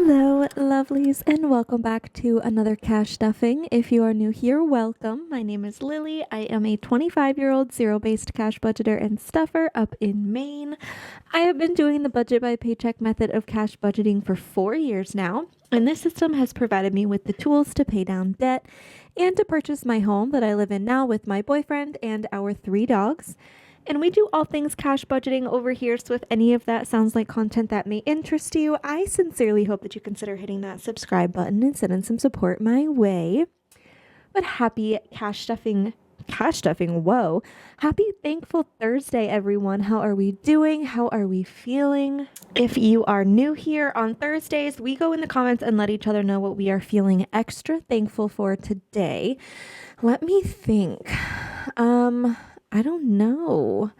Hello, lovelies, and welcome back to another cash stuffing. If you are new here, welcome. My name is Lily. I am a 25-year-old zero-based cash budgeter and stuffer up in Maine. I have been doing the budget by paycheck method of cash budgeting for 4 years now, and this system has provided me with the tools to pay down debt and to purchase my home that I live in now with my boyfriend and our 3 dogs. And we do all things cash budgeting over here, so if any of that sounds like content that may interest you, I sincerely hope that you consider hitting that subscribe button and sending some support my way. But happy cash stuffing, whoa. Happy Thankful Thursday, everyone. How are we doing? How are we feeling? If you are new here, on Thursdays, we go in the comments and let each other know what we are feeling extra thankful for today. Let me think. I don't know.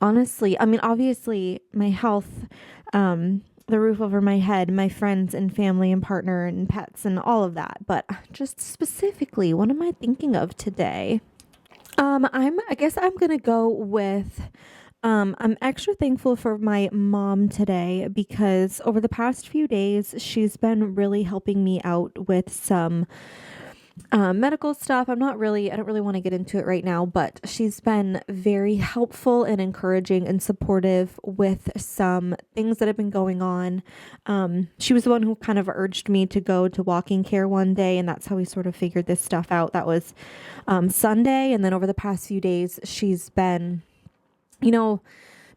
Honestly, I mean, obviously my health, the roof over my head, my friends and family and partner and pets and all of that. But just specifically, what am I thinking of today? I guess I'm going to go with, I'm extra thankful for my mom today because over the past few days, she's been really helping me out with some medical stuff. I don't really want to get into it right now, but she's been very helpful and encouraging and supportive with some things that have been going on. She was the one who kind of urged me to go to walking care one day, and that's how we sort of figured this stuff out. That was Sunday, and then over the past few days, she's been,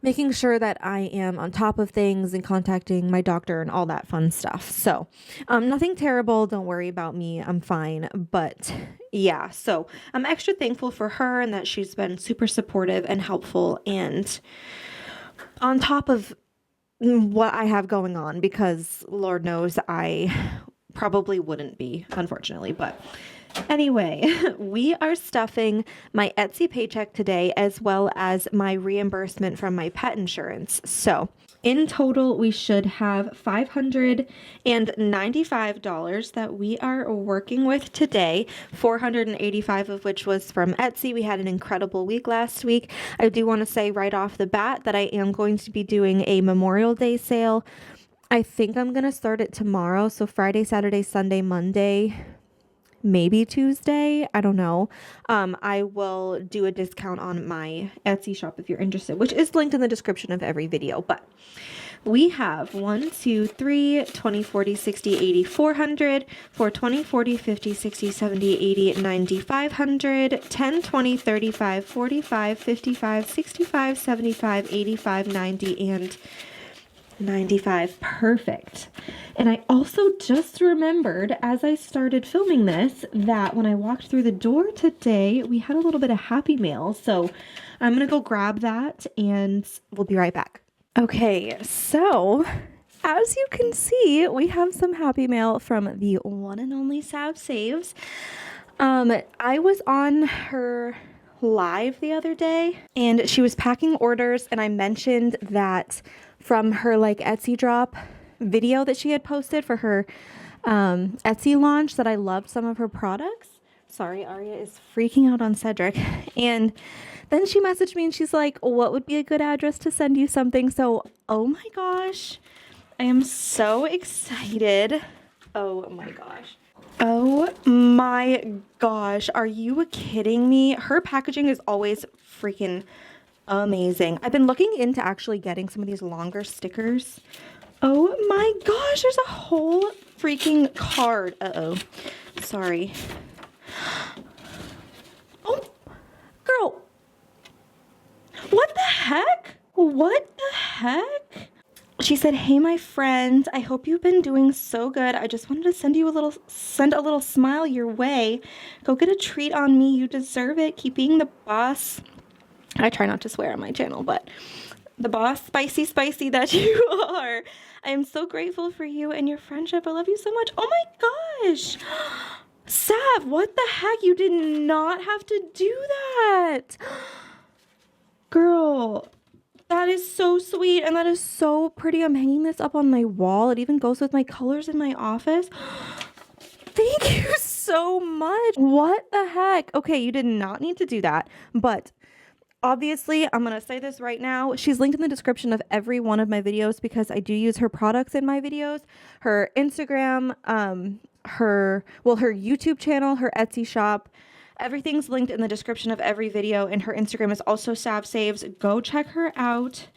making sure that I am on top of things and contacting my doctor and all that fun stuff. So, nothing terrible. Don't worry about me. I'm fine. But yeah, so I'm extra thankful for her and that she's been super supportive and helpful and on top of what I have going on, because Lord knows I probably wouldn't be, unfortunately, but anyway, we are stuffing my Etsy paycheck today as well as my reimbursement from my pet insurance. So in total, we should have $595 that we are working with today, 485 of which was from Etsy. We had an incredible week last week. I do want to say right off the bat that I am going to be doing a Memorial Day sale. I think I'm going to start it tomorrow. So Friday, Saturday, Sunday, Monday, maybe Tuesday. I don't know. I will do a discount on my Etsy shop if you're interested, which is linked in the description of every video. But we have 1, 2, 3, 20, 40, 60, 80, 400, for 20, 40, 50, 60, 70, 80, 90, 500, 10, 20, 35, 45, 55, 65, 75, 85, 90, and 95. Perfect. And I also just remembered as I started filming this that when I walked through the door today, we had a little bit of HAPPYMAIL. So I'm going to go grab that and we'll be right back. Okay, so as you can see, we have some HAPPYMAIL from the one and only Sav Saves. I was on her live the other day and she was packing orders, and I mentioned that from her Etsy drop video that she had posted for her Etsy launch that I loved some of her products. Sorry, Aria is freaking out on Cedric. And then she messaged me and she's like, what would be a good address to send you something? So, oh my gosh, I am so excited. Oh my gosh. Oh my gosh. Are you kidding me? Her packaging is always freaking amazing. I've been looking into actually getting some of these longer stickers. Oh my gosh, there's a whole freaking card. Uh-oh. Sorry. Oh, girl. What the heck? What the heck? She said, hey, my friend, I hope you've been doing so good. I just wanted to send a little smile your way. Go get a treat on me. You deserve it. Keep being the boss. I try not to swear on my channel, but the boss, spicy that you are. I am so grateful for you and your friendship. I love you so much. Oh my gosh. Sav, what the heck? You did not have to do that. Girl, that is so sweet and that is so pretty. I'm hanging this up on my wall. It even goes with my colors in my office. Thank you so much. What the heck? Okay, you did not need to do that, but Obviously, I'm going to say this right now. She's linked in the description of every one of my videos because I do use her products in my videos. Her Instagram, her YouTube channel, her Etsy shop. Everything's linked in the description of every video, and her Instagram is also Sav Saves. Go check her out.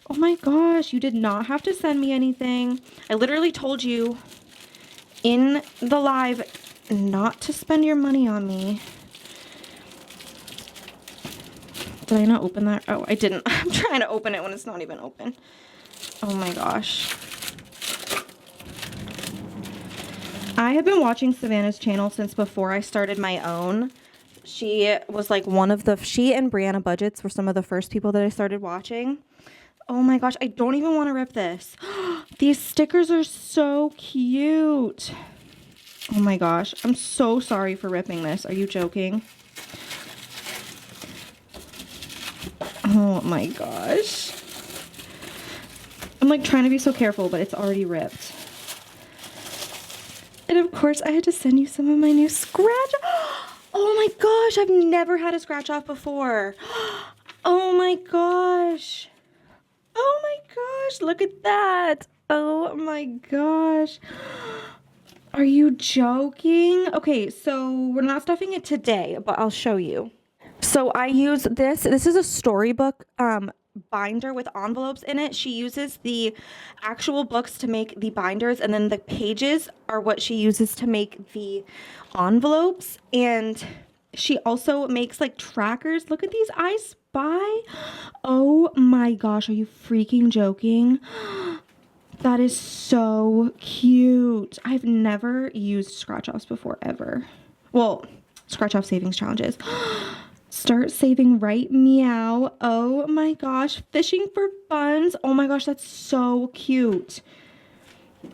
Oh my gosh, you did not have to send me anything. I literally told you in the live not to spend your money on me. Did I not open that? Oh, I didn't. I'm trying to open it when it's not even open. Oh my gosh. I have been watching Savannah's channel since before I started my own. She was like she and Brianna Budgets were some of the first people that I started watching. Oh my gosh, I don't even want to rip this. These stickers are so cute. Oh my gosh, I'm so sorry for ripping this. Are you joking? Oh my gosh. I'm like trying to be so careful, but it's already ripped. And of course, I had to send you some of my new scratch. Oh my gosh, I've never had a scratch off before. Oh my gosh. Oh my gosh, look at that. Oh my gosh. Are you joking? Okay, so we're not stuffing it today, but I'll show you. So I use this. This is a storybook binder with envelopes in it. She uses the actual books to make the binders, and then the pages are what she uses to make the envelopes. And she also makes like trackers. Look at these, I Spy. Oh my gosh, are you freaking joking? That is so cute. I've never used scratch offs before, ever. Well, scratch off savings challenges. Start saving right, meow. Oh my gosh, fishing for funds. Oh my gosh, that's so cute.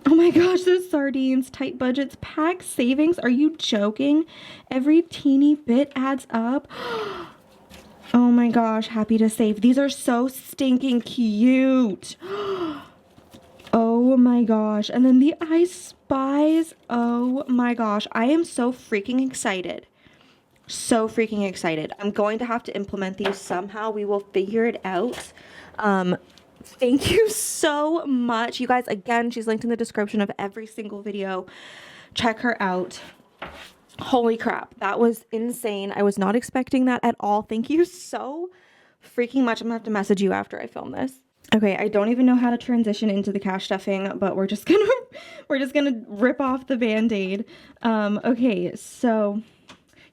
Oh my gosh, the sardines, tight budgets, pack savings. Are you joking? Every teeny bit adds up. Oh my gosh, happy to save. These are so stinking cute. Oh my gosh. And then the I Spies. Oh my gosh. I am so freaking excited. So freaking excited. I'm going to have to implement these somehow. We will figure it out. Thank you so much. You guys, again, she's linked in the description of every single video. Check her out. Holy crap. That was insane. I was not expecting that at all. Thank you so freaking much. I'm gonna have to message you after I film this. Okay, I don't even know how to transition into the cash stuffing, but we're just gonna rip off the Band-Aid. Okay, so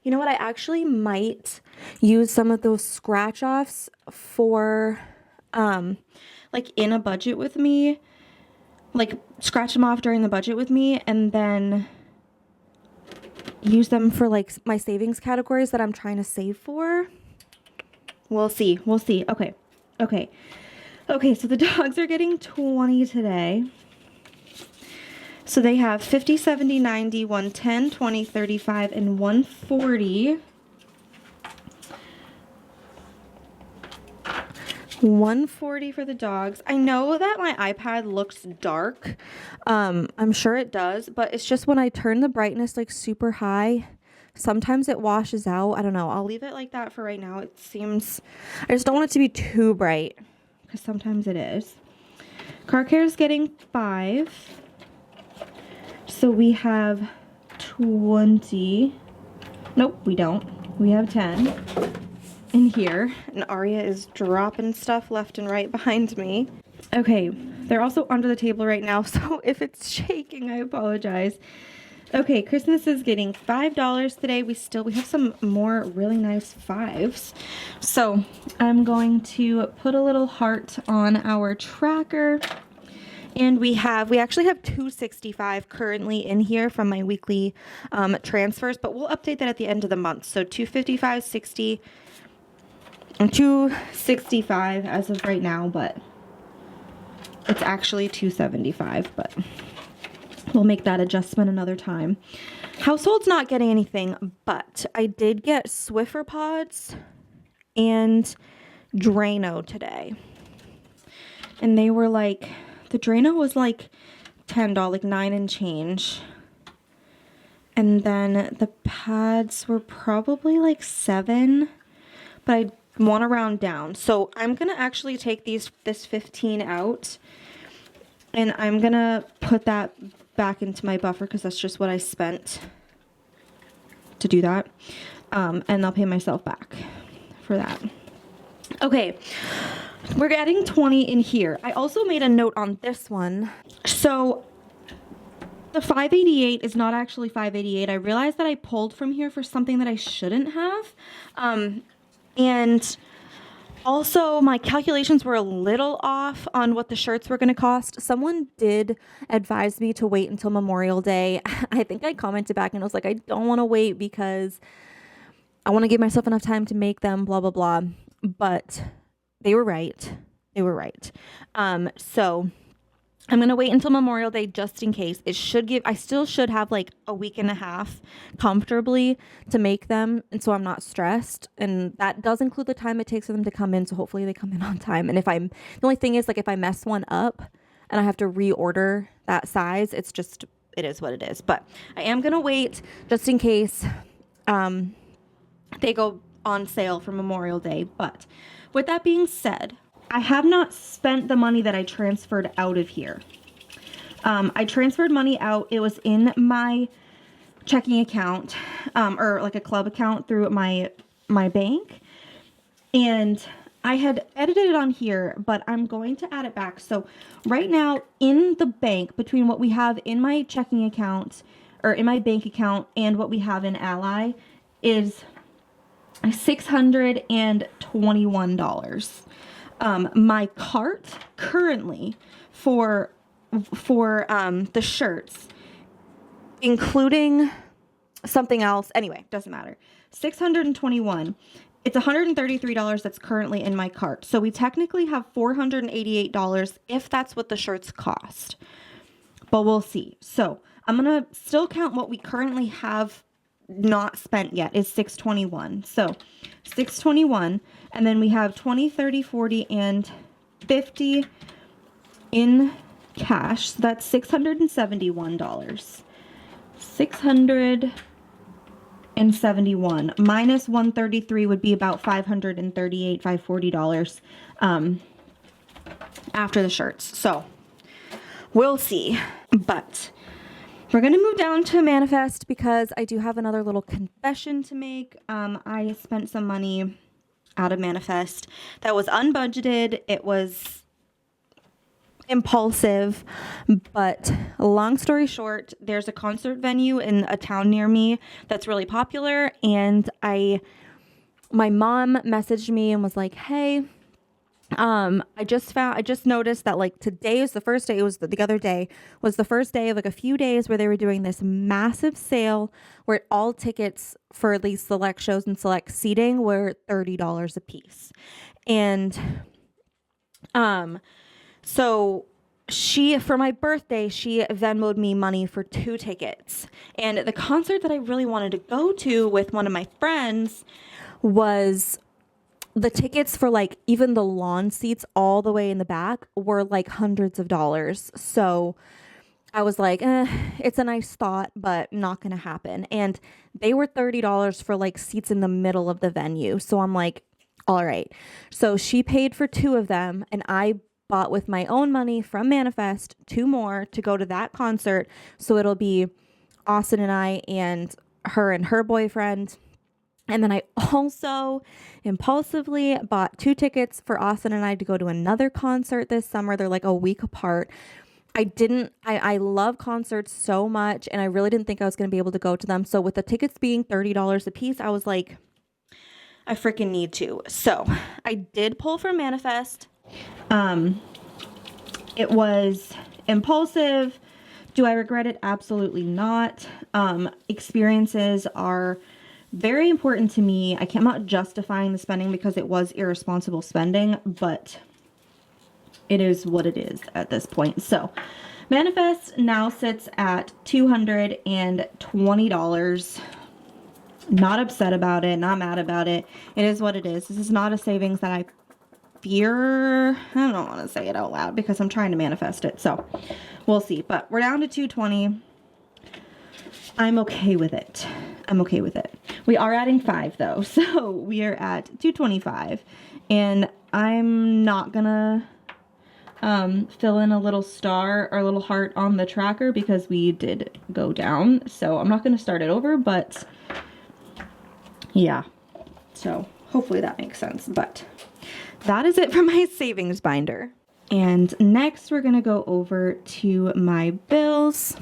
you know what? I actually might use some of those scratch offs for like in a budget with me, like scratch them off during the budget with me, and then use them for like my savings categories that I'm trying to save for. We'll see. Okay, so the dogs are getting 20 today. So they have 50, 70, 90, 110, 20, 35, and 140. 140 for the dogs. I know that my iPad looks dark. I'm sure it does, but it's just when I turn the brightness like super high, sometimes it washes out. I don't know. I'll leave it like that for right now. It seems, I just don't want it to be too bright because sometimes it is. Car care is getting 5. So we have 20. Nope, we don't. We have 10 in here. And Aria is dropping stuff left and right behind me. Okay, they're also under the table right now, so if it's shaking, I apologize. Okay, Christmas is getting $5 today. We have some more really nice 5s. So I'm going to put a little heart on our tracker. And we actually have 265 currently in here from my weekly transfers, but we'll update that at the end of the month. So 255, 60, and 265 as of right now, but it's actually 275, but we'll make that adjustment another time. Household's not getting anything, but I did get Swiffer pods and Drano today. And they were like, the Drano was like $10, like 9 and change. And then the pads were probably like 7, but I want to round down. So I'm going to actually take this 15 out, and I'm going to put that back into my buffer because that's just what I spent to do that. And I'll pay myself back for that. Okay, we're getting 20 in here. I also made a note on this one. So the 588 is not actually 588. I realized that I pulled from here for something that I shouldn't have. And also my calculations were a little off on what the shirts were going to cost. Someone did advise me to wait until Memorial Day. I think I commented back and I was like, I don't want to wait because I want to give myself enough time to make them, blah, blah, blah. But they were right. They were right. So I'm going to wait until Memorial Day just in case. I still should have like a week and a half comfortably to make them. And so I'm not stressed. And that does include the time it takes for them to come in. So hopefully they come in on time. And the only thing is, like, if I mess one up and I have to reorder that size, it is what it is. But I am going to wait just in case they go on sale for Memorial Day. But with that being said, I have not spent the money that I transferred out of here. I transferred money out. It was in my checking account, or like a club account through my bank. And I had edited it on here, but I'm going to add it back. So right now in the bank, between what we have in my checking account or in my bank account and what we have in Ally is $621. My cart currently for the shirts, including something else, anyway, doesn't matter, $621. It's $133 that's currently in my cart. So we technically have $488 if that's what the shirts cost, but we'll see. So I'm going to still count what we currently have not spent yet is $621. So $621, and then we have 20, 30, 40, and 50 in cash. So that's $671. 671 minus 133 would be about $538, $540 after the shirts. So we'll see. But we're going to move down to Manifest because I do have another little confession to make. I spent some money out of Manifest that was unbudgeted. It was impulsive, but long story short, there's a concert venue in a town near me that's really popular, and my mom messaged me and was like, hey, I just noticed that like today is the first day. It was the other day was the first day of like a few days where they were doing this massive sale where all tickets for at least select shows and select seating were $30 a piece. And, so for my birthday, she Venmoed me money for 2 tickets. And the concert that I really wanted to go to with one of my friends was the tickets for like even the lawn seats all the way in the back were like hundreds of dollars. So I was like, it's a nice thought, but not going to happen. And they were $30 for like seats in the middle of the venue. So I'm like, all right. So she paid for 2 of them, and I bought with my own money from Manifest 2 more to go to that concert. So it'll be Austin and I and her boyfriend. And then I also impulsively bought 2 tickets for Austin and I to go to another concert this summer. They're like a week apart. I love concerts so much, and I really didn't think I was going to be able to go to them. So with the tickets being $30 a piece, I was like, I freaking need to. So I did pull from Manifest. It was impulsive. Do I regret it? Absolutely not. Experiences are very important to me. I'm not justifying the spending because it was irresponsible spending, but it is what it is at this point. So Manifest now sits at $220. Not upset about it, not mad about it. It is what it is. This is not a savings that I fear. I don't want to say it out loud because I'm trying to manifest it. So we'll see. But we're down to $220. I'm okay with it. I'm okay with it. We are adding 5 though, so we are at 225, and I'm not gonna fill in a little star or a little heart on the tracker because we did go down, so I'm not gonna start it over, but yeah, so hopefully that makes sense. But that is it for my savings binder. And next we're gonna go over to my bills.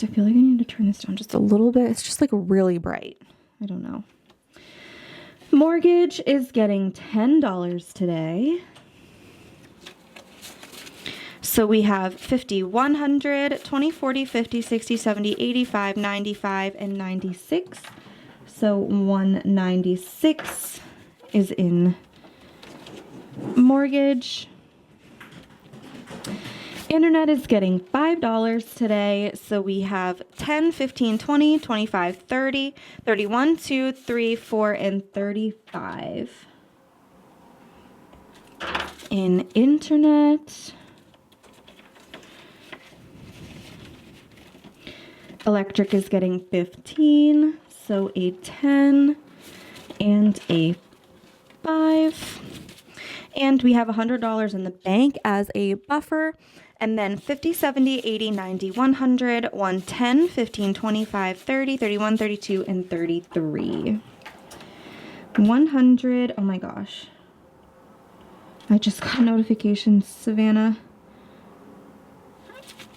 I feel like I need to turn this down just a little bit. It's just like really bright. I don't know. Mortgage is getting $10 today. So we have 50, 100, 20, 40, 50, 60, 70, 85, 95, and 96. So 196 is in mortgage. Internet is getting $5 today, so we have 10, 15, 20, 25, 30, 31, 2, 3, 4, and 35 in internet. Electric is getting 15, so a 10 and a 5. And we have $100 in the bank as a buffer. And then 50, 70, 80, 90, 100, 110, 15, 25, 30, 31, 32, and 33. 100, oh my gosh. I just got a notification. Savannah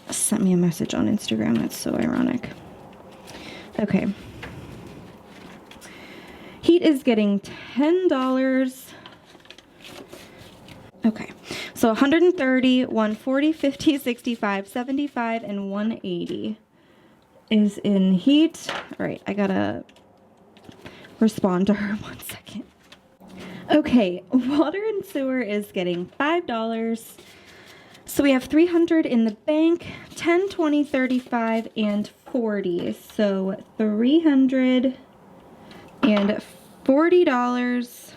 sent me a message on Instagram. That's so ironic. Okay. Heat is getting $10. Okay, so 130, 140, 50, 65, 75, and 180 is in heat. All right, I gotta respond to her 1 second. Okay, water and sewer is getting $5. So we have 300 in the bank, 10, 20, 35, and 40. So $340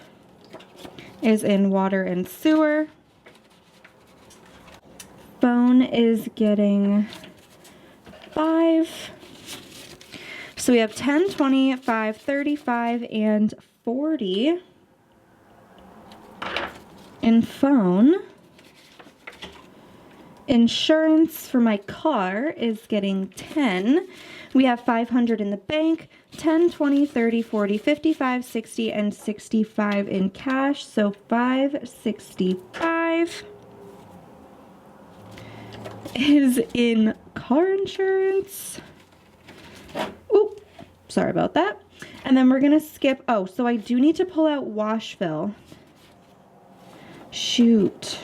is in water and sewer. Phone is getting 5. So we have 10, 25, 35, and 40 in phone. Insurance for my car is getting 10. We have 500 in the bank, 10, 20, 30, 40, 55, 60, and 65 in cash. So 565 is in car insurance. Oop, sorry about that. And then we're gonna skip, oh, so I do need to pull out wash fill. Shoot.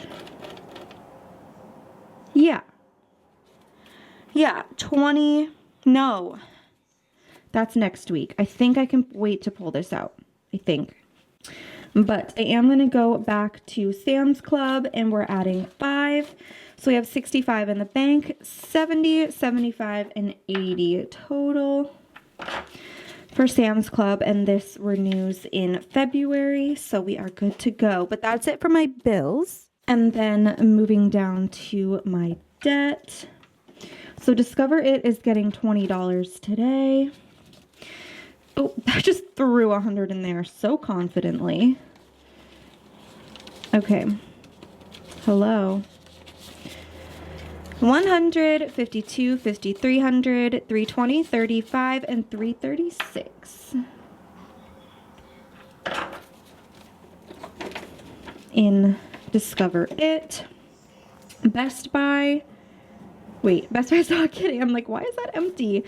Yeah, 20, no. That's next week. I think I can wait to pull this out. I think. But I am going to go back to Sam's Club and we're adding 5. So we have 65 in the bank, 70, 75, and 80 total for Sam's Club. And this renews in February. So we are good to go. But that's it for my bills. And then moving down to my debt. So Discover It is getting $20 today. Oh, I just threw 100 in there so confidently. Okay. Hello. 100, 52, 50, 300, 320, 35, and 336. In Discover It. Best Buy. Wait, Best Buy's not kidding. I'm like, why is that empty?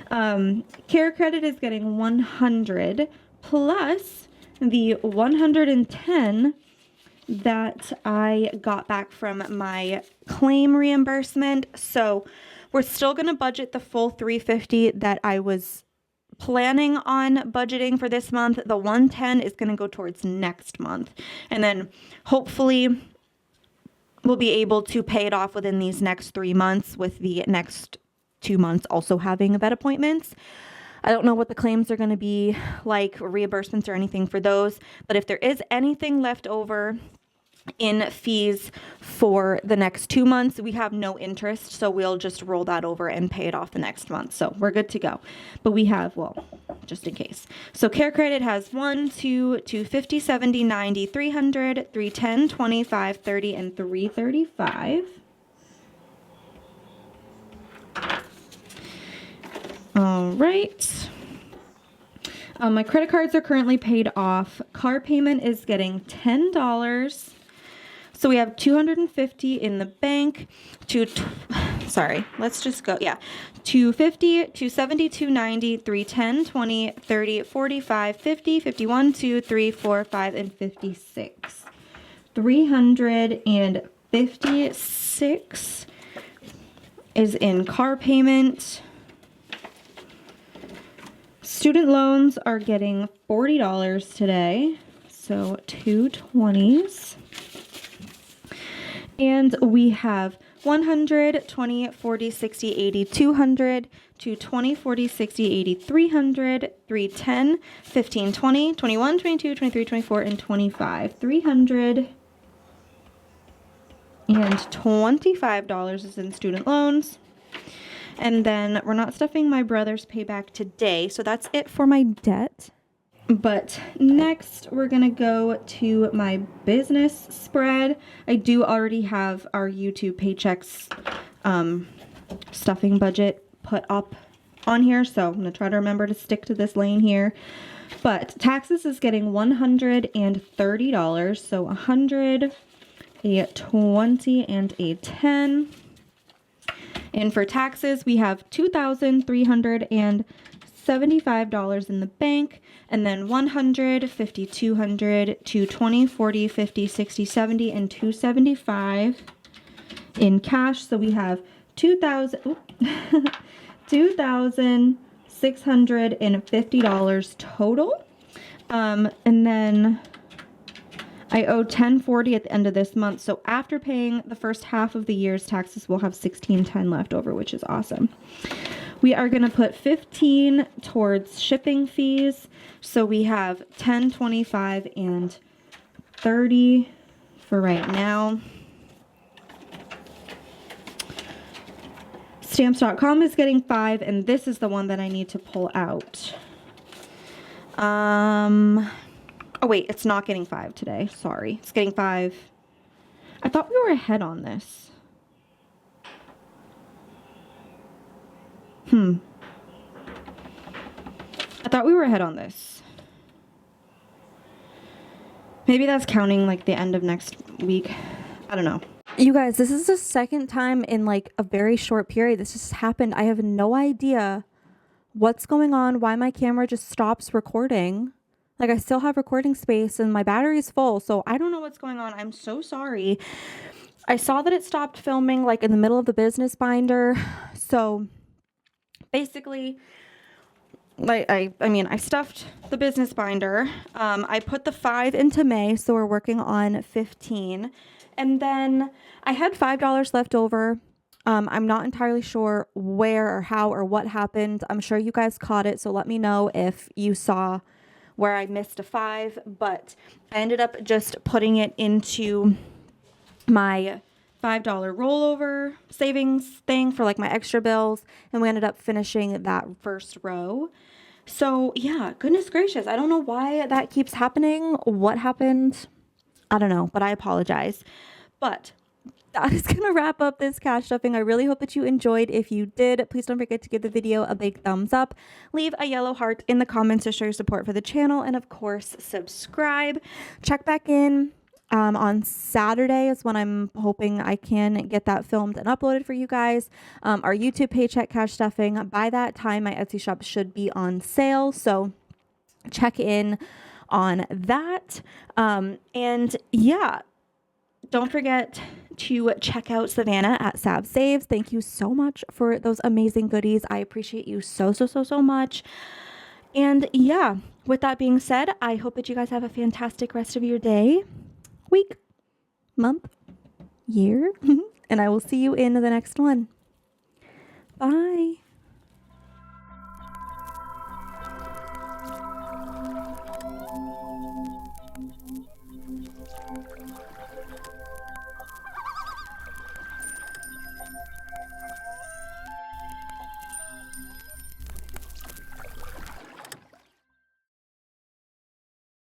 Care Credit is getting 100 plus the 110 that I got back from my claim reimbursement. So we're still going to budget the full 350 that I was planning on budgeting for this month. The 110 is going to go towards next month. And then hopefully we'll be able to pay it off within these next 3 months, with the next 2 months also having vet appointments. I don't know what the claims are going to be like, reimbursements or anything for those, but if there is anything left over in fees for the next 2 months. We have no interest, so we'll just roll that over and pay it off the next month. So we're good to go. But we have, well, just in case. So Care Credit has 1, 2, 250, 70, 90, 300, 310, 25, 30, and 335. All right. My credit cards are currently paid off. Car payment is getting $10. So we have $250 in the bank. Let's just go. Yeah. $250, $270, $290, $310, $20, $30, $45, $50, $51, $2, $3, $4, $5, and $56. $356 is in car payment. Student loans are getting $40 today, so 2 20s. And we have 100, 20, 40, 60, 80, 200, 220, 40, 60, 80, 300, 310, 15, 20, 21, 22, 23, 24, and 25. $325 is in student loans. And then we're not stuffing my brother's payback today, so that's it for my debt. But next, we're going to go to my business spread. I do already have our YouTube paychecks stuffing budget put up on here, so I'm going to try to remember to stick to this lane here. But taxes is getting $130, so 100, a 20, and a 10. And for taxes, we have $2,375 in the bank, and then 100, 50, 200, 220, 40, 50, 60, 70, and 275 in cash. So we have $2,650 total. And then I owe $1040 at the end of this month. So after paying the first half of the year's taxes, we'll have $1610 left over, which is awesome. We are going to put 15 towards shipping fees. So we have 10, 25, and 30 for right now. Stamps.com is getting 5, and this is the one that I need to pull out. Oh wait, it's not getting 5 today. Sorry. It's getting 5. I thought we were ahead on this. I thought we were ahead on this. Maybe that's counting like the end of next week. I don't know. You guys, this is the second time in like a very short period this just happened. I have no idea what's going on, why my camera just stops recording. Like I still have recording space and my battery is full, so I don't know what's going on. I'm so sorry. I saw that it stopped filming like in the middle of the business binder. So basically, I stuffed the business binder. I put the 5 into May, so we're working on 15. And then I had $5 left over. I'm not entirely sure where or how or what happened. I'm sure you guys caught it, so let me know if you saw where I missed a 5. But I ended up just putting it into my $5 rollover savings thing for like my extra bills, and we ended up finishing that first row. So yeah, goodness gracious, I don't know why that keeps happening. What happened? I don't know, but I apologize. But that is going to wrap up this cash stuffing. I really hope that you enjoyed. If you did, please don't forget to give the video a big thumbs up. Leave a yellow heart in the comments to show your support for the channel. And of course, subscribe. Check back in on Saturday is when I'm hoping I can get that filmed and uploaded for you guys. Our YouTube paycheck cash stuffing. By that time, my Etsy shop should be on sale. So check in on that. And yeah, don't forget to check out Savannah at Sav Saves. Thank you so much for those amazing goodies. I appreciate you so much. And yeah, with that being said, I hope that you guys have a fantastic rest of your day, week, month, year, and I will see you in the next one. Bye.